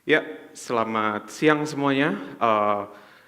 Ya, selamat siang semuanya.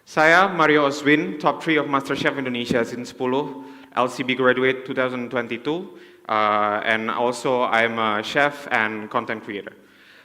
Saya Mario Oswin, top 3 of MasterChef Indonesia season 10, LCB graduate 2022, and also I'm a chef and content creator.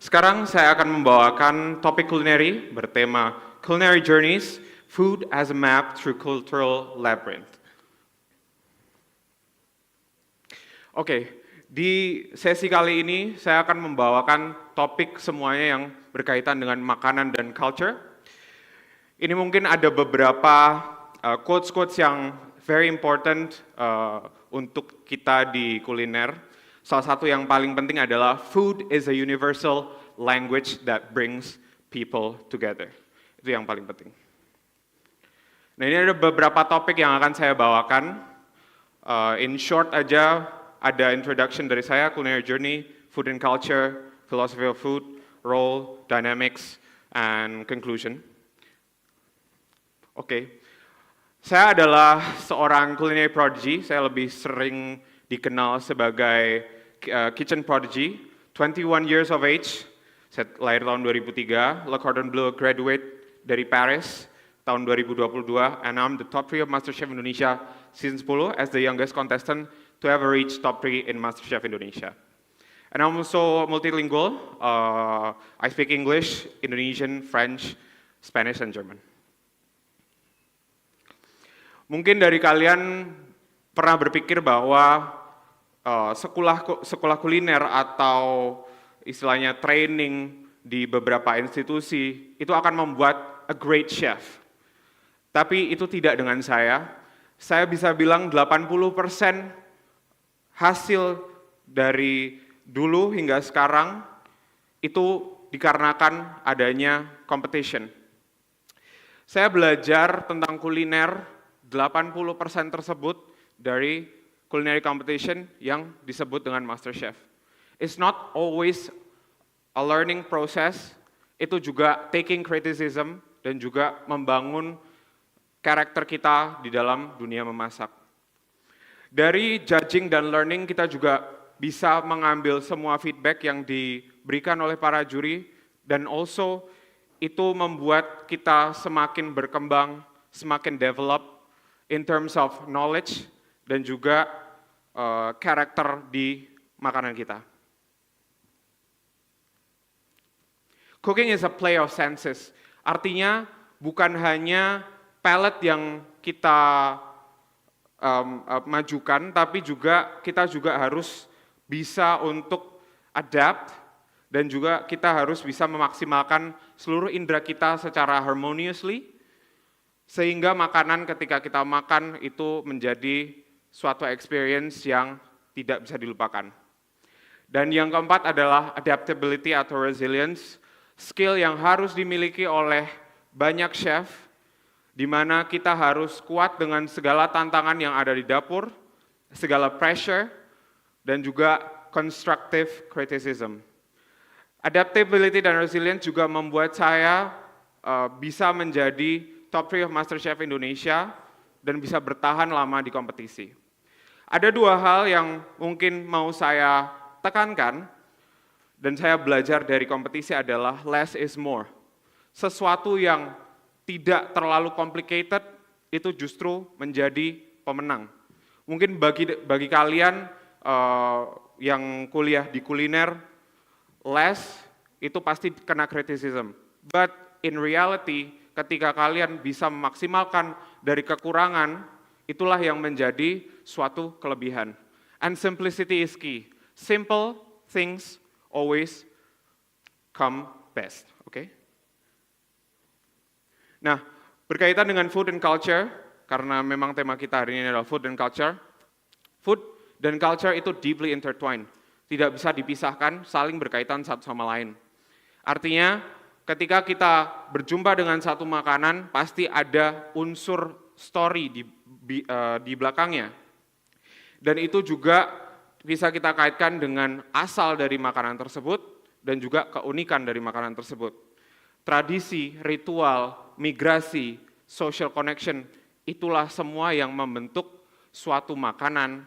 Sekarang saya akan membawakan topik kulineri bertema Culinary Journeys, Food as a Map Through Cultural Labyrinth. Oke, di sesi kali ini saya akan membawakan topik semuanya yang berkaitan dengan makanan dan culture. Ini mungkin ada beberapa quotes-quotes yang very important untuk kita di kuliner. Salah satu yang paling penting adalah food is a universal language that brings people together. Itu yang paling penting. Nah, ini ada beberapa topik yang akan saya bawakan. In short aja, ada introduction dari saya, culinary journey, food and culture, philosophy of food, role, dynamics, and conclusion. Oke, saya adalah seorang culinary prodigy, saya lebih sering dikenal sebagai kitchen prodigy, 21 years of age, saya lahir tahun 2003, Le Cordon Bleu graduate dari Paris tahun 2022, and I'm the top 3 of MasterChef Indonesia season 10 as the youngest contestant to ever reach top 3 in MasterChef Indonesia. And I'm also multilingual. I speak English, Indonesian, French, Spanish, and German. Mungkin dari kalian pernah berpikir bahwa sekolah kuliner atau istilahnya training di beberapa institusi itu akan membuat a great chef. Tapi itu tidak dengan saya. Saya bisa bilang 80% hasil dari dulu hingga sekarang itu dikarenakan adanya competition. Saya belajar tentang kuliner 80% tersebut dari culinary competition yang disebut dengan MasterChef. It's not always a learning process, itu juga taking criticism dan juga membangun karakter kita di dalam dunia memasak. Dari judging dan learning kita juga bisa mengambil semua feedback yang diberikan oleh para juri dan also itu membuat kita semakin berkembang, semakin develop in terms of knowledge dan juga karakter di makanan kita. Cooking is a play of senses, artinya bukan hanya palate yang kita majukan, tapi juga kita juga harus bisa untuk adapt dan juga kita harus bisa memaksimalkan seluruh indera kita secara harmoniously sehingga makanan ketika kita makan itu menjadi suatu experience yang tidak bisa dilupakan. Dan yang keempat adalah adaptability atau resilience, skill yang harus dimiliki oleh banyak chef di mana kita harus kuat dengan segala tantangan yang ada di dapur, segala pressure, dan juga constructive criticism. Adaptability dan resilience juga membuat saya bisa menjadi top 3 of MasterChef Indonesia dan bisa bertahan lama di kompetisi. Ada dua hal yang mungkin mau saya tekankan, dan saya belajar dari kompetisi adalah less is more. Sesuatu yang tidak terlalu complicated, itu justru menjadi pemenang. Mungkin bagi kalian yang kuliah di kuliner, less itu pasti kena criticism. But in reality, ketika kalian bisa memaksimalkan dari kekurangan, itulah yang menjadi suatu kelebihan. And simplicity is key. Simple things always come best. Okay? Nah, berkaitan dengan food and culture, karena memang tema kita hari ini adalah food and culture, food dan culture itu deeply intertwined, tidak bisa dipisahkan, saling berkaitan satu sama lain. Artinya, ketika kita berjumpa dengan satu makanan, pasti ada unsur story di belakangnya. Dan itu juga bisa kita kaitkan dengan asal dari makanan tersebut, dan juga keunikan dari makanan tersebut. Tradisi, ritual, migrasi, social connection, itulah semua yang membentuk suatu makanan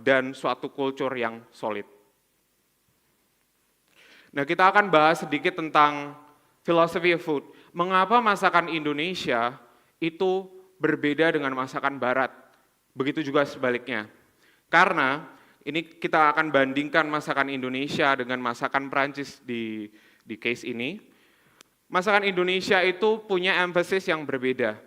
dan suatu kultur yang solid. Nah, kita akan bahas sedikit tentang philosophy of food. Mengapa masakan Indonesia itu berbeda dengan masakan Barat? Begitu juga sebaliknya. Karena ini kita akan bandingkan masakan Indonesia dengan masakan Prancis di case ini. Masakan Indonesia itu punya emphasis yang berbeda.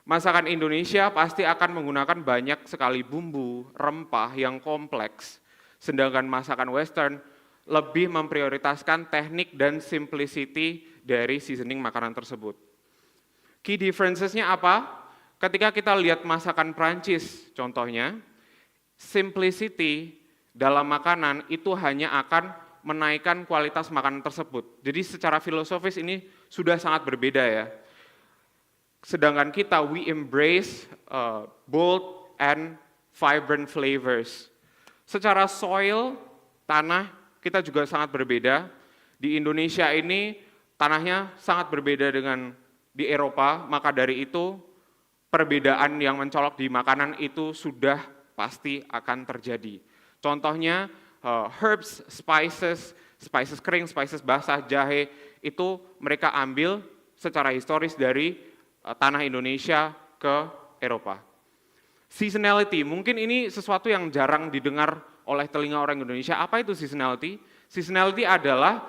Masakan Indonesia pasti akan menggunakan banyak sekali bumbu, rempah yang kompleks. Sedangkan masakan Western lebih memprioritaskan teknik dan simplicity dari seasoning makanan tersebut. Key differences-nya apa? Ketika kita lihat masakan Prancis, contohnya, simplicity dalam makanan itu hanya akan menaikkan kualitas makanan tersebut. Jadi secara filosofis ini sudah sangat berbeda ya. Sedangkan kita, we embrace bold and vibrant flavors. Secara soil, tanah, kita juga sangat berbeda. Di Indonesia ini tanahnya sangat berbeda dengan di Eropa, maka dari itu perbedaan yang mencolok di makanan itu sudah pasti akan terjadi. Contohnya herbs, spices kering, spices basah, jahe, itu mereka ambil secara historis dari tanah Indonesia ke Eropa. Seasonality, mungkin ini sesuatu yang jarang didengar oleh telinga orang Indonesia. Apa itu seasonality? Seasonality adalah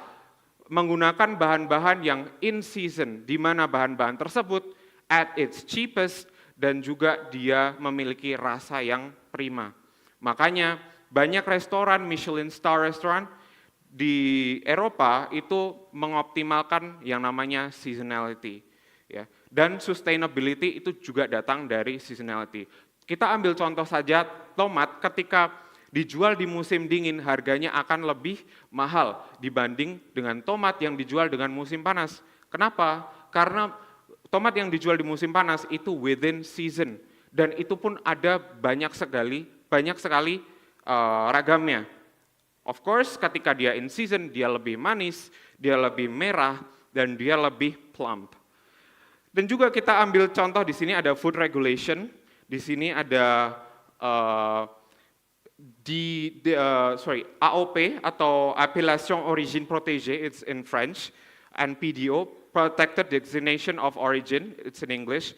menggunakan bahan-bahan yang in season, di mana bahan-bahan tersebut at its cheapest dan juga dia memiliki rasa yang prima. Makanya banyak restoran, Michelin star restaurant di Eropa itu mengoptimalkan yang namanya seasonality. Ya. Dan sustainability itu juga datang dari seasonality. Kita ambil contoh saja tomat ketika dijual di musim dingin harganya akan lebih mahal dibanding dengan tomat yang dijual dengan musim panas. Kenapa? Karena tomat yang dijual di musim panas itu within season dan itu pun ada banyak sekali ragamnya. Of course, ketika dia in season dia lebih manis, dia lebih merah dan dia lebih plump. Dan juga kita ambil contoh di sini ada food regulation, di sini ada AOP atau Appellation Origine Protégée, it's in French, and PDO, Protected Designation of Origin, it's in English.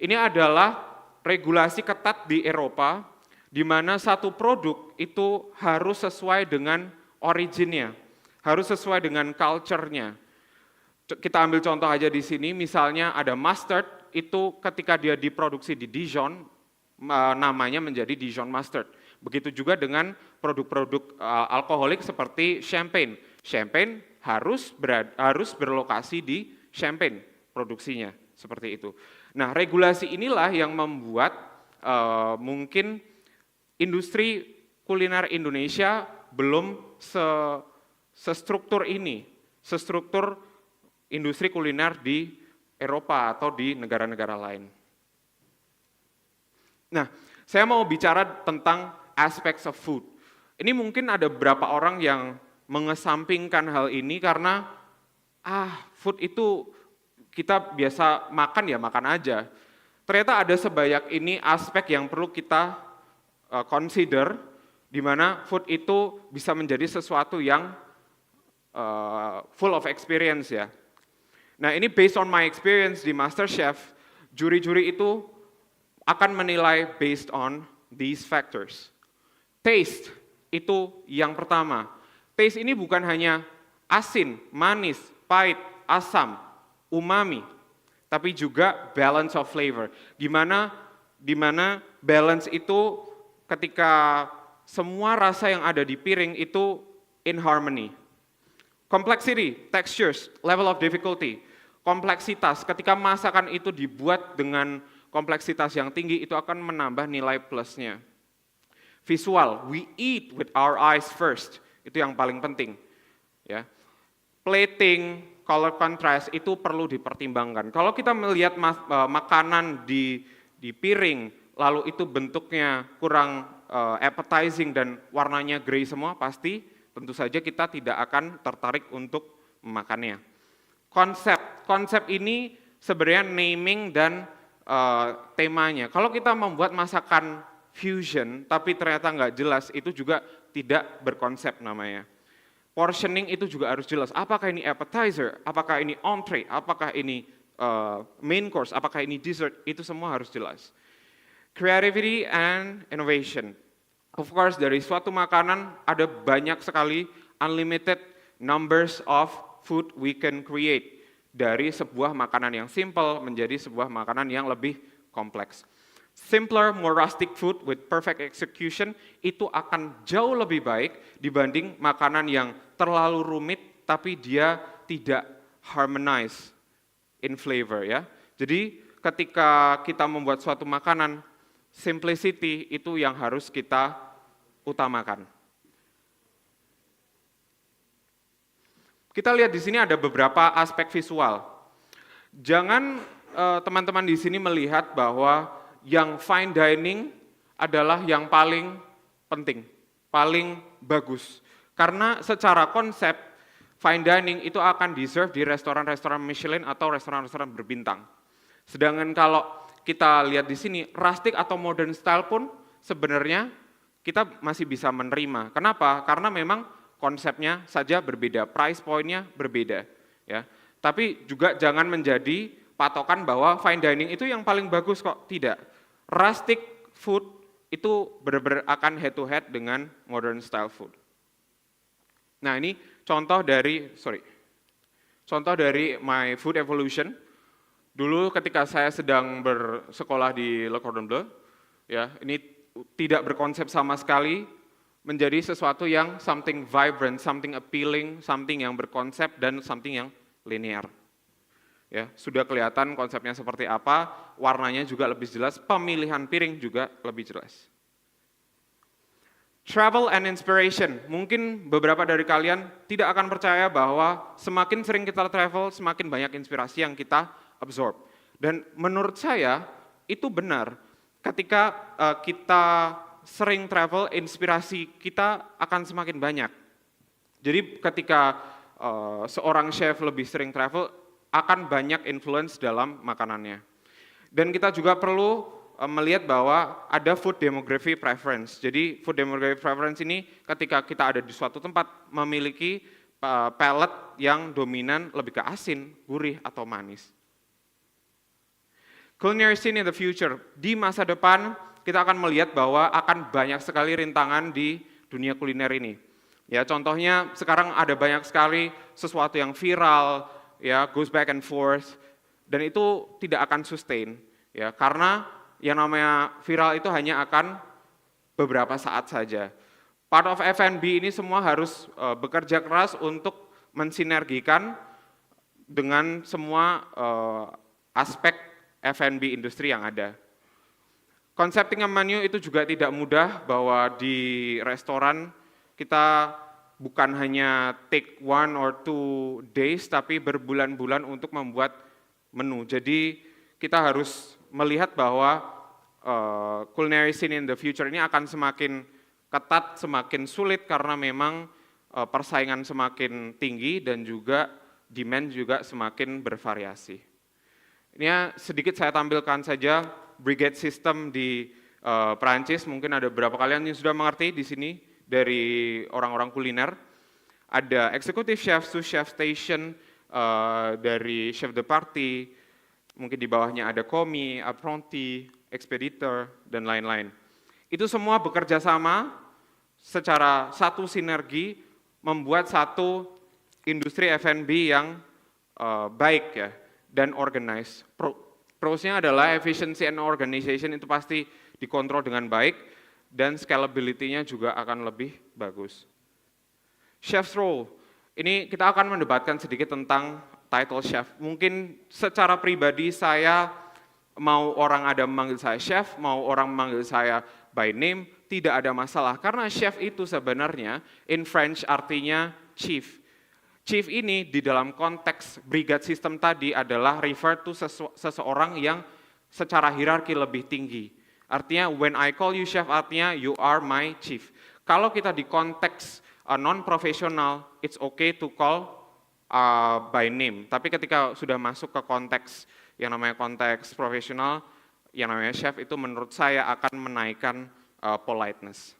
Ini adalah regulasi ketat di Eropa, di mana satu produk itu harus sesuai dengan originnya, harus sesuai dengan culture-nya. Kita ambil contoh aja di sini, misalnya ada mustard, itu ketika dia diproduksi di Dijon, namanya menjadi Dijon mustard. Begitu juga dengan produk-produk alkoholik seperti champagne. Champagne harus berlokasi di Champagne produksinya, seperti itu. Nah, regulasi inilah yang membuat mungkin industri kuliner Indonesia belum sestruktur ini, sestruktur industri kuliner di Eropa atau di negara-negara lain. Nah, saya mau bicara tentang aspects of food. Ini mungkin ada beberapa orang yang mengesampingkan hal ini karena food itu kita biasa makan ya makan aja. Ternyata ada sebanyak ini aspek yang perlu kita consider, di mana food itu bisa menjadi sesuatu yang full of experience ya. Nah ini based on my experience di MasterChef, juri-juri itu akan menilai based on these factors. Taste itu yang pertama. Taste ini bukan hanya asin, manis, pahit, asam, umami, tapi juga balance of flavor. Di mana balance itu ketika semua rasa yang ada di piring itu in harmony. Complexity, textures, level of difficulty. Kompleksitas, ketika masakan itu dibuat dengan kompleksitas yang tinggi, itu akan menambah nilai plusnya. Visual, we eat with our eyes first, itu yang paling penting. Ya. Plating, color contrast, itu perlu dipertimbangkan. Kalau kita melihat makanan di piring, lalu itu bentuknya kurang appetizing dan warnanya grey semua, pasti tentu saja kita tidak akan tertarik untuk memakannya. Konsep ini sebenarnya naming dan temanya. Kalau kita membuat masakan fusion, tapi ternyata nggak jelas, itu juga tidak berkonsep namanya. Portioning itu juga harus jelas. Apakah ini appetizer, apakah ini entree, apakah ini main course, apakah ini dessert, itu semua harus jelas. Creativity and innovation. Of course, dari suatu makanan ada banyak sekali unlimited numbers of food we can create. Dari sebuah makanan yang simple menjadi sebuah makanan yang lebih kompleks. Simpler, more rustic food with perfect execution itu akan jauh lebih baik dibanding makanan yang terlalu rumit tapi dia tidak harmonize in flavor ya. Jadi ketika kita membuat suatu makanan, simplicity itu yang harus kita utamakan. Kita lihat di sini ada beberapa aspek visual. Jangan teman-teman di sini melihat bahwa yang fine dining adalah yang paling penting, paling bagus. Karena secara konsep, fine dining itu akan di-serve di restoran-restoran Michelin atau restoran-restoran berbintang. Sedangkan kalau kita lihat di sini, rustic atau modern style pun sebenarnya kita masih bisa menerima. Kenapa? Karena memang konsepnya saja berbeda, price point-nya berbeda. Ya. Tapi juga jangan menjadi patokan bahwa fine dining itu yang paling bagus kok, tidak. Rustic food itu benar-benar akan head to head dengan modern style food. Nah ini contoh dari My Food Evolution. Dulu ketika saya sedang bersekolah di Le Cordon Bleu, ya ini tidak berkonsep sama sekali, menjadi sesuatu yang something vibrant, something appealing, something yang berkonsep dan something yang linear. Ya, sudah kelihatan konsepnya seperti apa, warnanya juga lebih jelas, pemilihan piring juga lebih jelas. Travel and inspiration, mungkin beberapa dari kalian tidak akan percaya bahwa semakin sering kita travel, semakin banyak inspirasi yang kita absorb. Dan menurut saya itu benar, ketika kita sering travel, inspirasi kita akan semakin banyak. Jadi ketika seorang chef lebih sering travel, akan banyak influence dalam makanannya. Dan kita juga perlu melihat bahwa ada food demography preference. Jadi food demography preference ini ketika kita ada di suatu tempat memiliki palate yang dominan lebih ke asin, gurih, atau manis. Culinary scene in the future, di masa depan kita akan melihat bahwa akan banyak sekali rintangan di dunia kuliner ini. Ya, contohnya sekarang ada banyak sekali sesuatu yang viral, ya goes back and forth, dan itu tidak akan sustain, ya karena yang namanya viral itu hanya akan beberapa saat saja. Part of F&B ini semua harus bekerja keras untuk mensinergikan dengan semua aspek F&B industri yang ada. Concepting a menu itu juga tidak mudah, bahwa di restoran kita bukan hanya take 1 or 2 days, tapi berbulan-bulan untuk membuat menu. Jadi kita harus melihat bahwa culinary scene in the future ini akan semakin ketat, semakin sulit karena memang persaingan semakin tinggi dan juga demand juga semakin bervariasi. Ini sedikit saya tampilkan saja brigade system di Prancis, mungkin ada beberapa kalian yang sudah mengerti di sini. Dari orang-orang kuliner, ada executive chef, sous chef station, dari chef de partie, mungkin di bawahnya ada commis, apprenti, expeditor, dan lain-lain. Itu semua bekerja sama secara satu sinergi, membuat satu industri F&B yang baik ya, dan organized. Pros-nya adalah efficiency and organization itu pasti dikontrol dengan baik, dan scalability-nya juga akan lebih bagus. Chef's role, ini kita akan mendebatkan sedikit tentang title chef. Mungkin secara pribadi saya, mau orang ada memanggil saya chef, mau orang memanggil saya by name, tidak ada masalah. Karena chef itu sebenarnya, in French artinya chief. Chief ini di dalam konteks brigade system tadi adalah refer to seseorang yang secara hierarki lebih tinggi. Artinya when I call you chef, artinya you are my chief. Kalau kita di konteks non-profesional, it's okay to call by name. Tapi ketika sudah masuk ke konteks yang namanya konteks profesional, yang namanya chef itu menurut saya akan menaikkan politeness.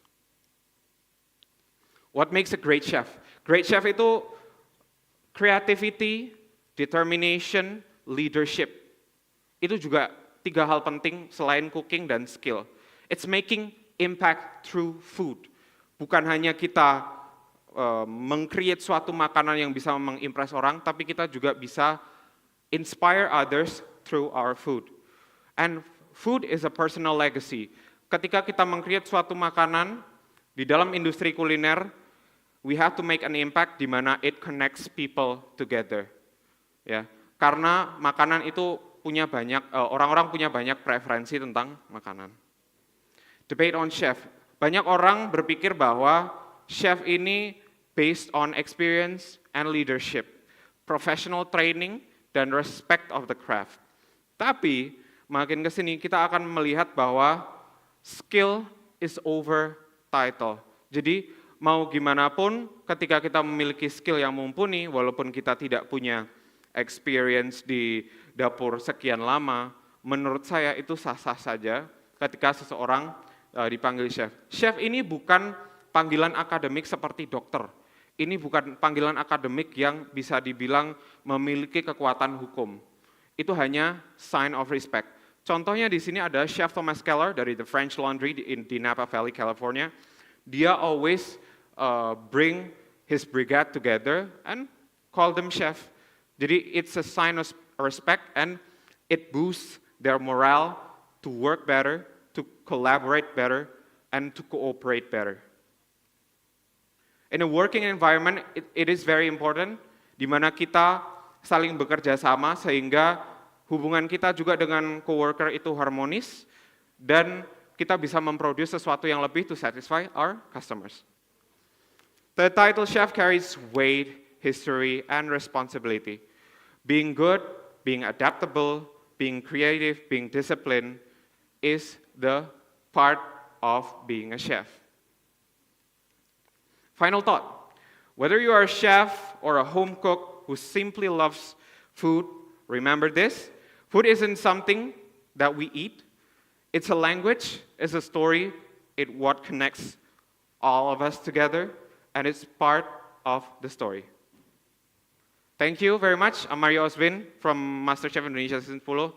What makes a great chef? Great chef itu creativity, determination, leadership. Itu juga 3 hal penting selain cooking dan skill. It's making impact through food. Bukan hanya kita meng-create suatu makanan yang bisa mengimpress orang, tapi kita juga bisa inspire others through our food. And food is a personal legacy. Ketika kita meng-create suatu makanan di dalam industri kuliner, we have to make an impact di mana it connects people together. Ya, karena makanan itu punya banyak orang-orang punya banyak preferensi tentang makanan. Debate on chef. Banyak orang berpikir bahwa chef ini based on experience and leadership, professional training dan respect of the craft. Tapi makin ke sini kita akan melihat bahwa skill is over title. Jadi mau gimana pun ketika kita memiliki skill yang mumpuni, walaupun kita tidak punya experience di dapur sekian lama, menurut saya itu sah-sah saja ketika seseorang dipanggil chef. Chef ini bukan panggilan akademik seperti dokter. Ini bukan panggilan akademik yang bisa dibilang memiliki kekuatan hukum. Itu hanya sign of respect. Contohnya di sini ada Chef Thomas Keller dari The French Laundry di Napa Valley, California. Dia always bring his brigade together and call them chef. Jadi it's a sign of respect and it boosts their morale to work better, to collaborate better, and to cooperate better. In a working environment, it is very important, di mana kita saling bekerja sama sehingga hubungan kita juga dengan coworker itu harmonis dan kita bisa memproduce sesuatu yang lebih to satisfy our customers. The title chef carries weight, history, and responsibility. Being good, being adaptable, being creative, being disciplined is the part of being a chef. Final thought, whether you are a chef or a home cook who simply loves food, remember this, food isn't something that we eat, it's a language, it's a story, it's what connects all of us together, and it's part of the story. Thank you very much. I'm Mario Osvin from MasterChef Indonesia Season 10.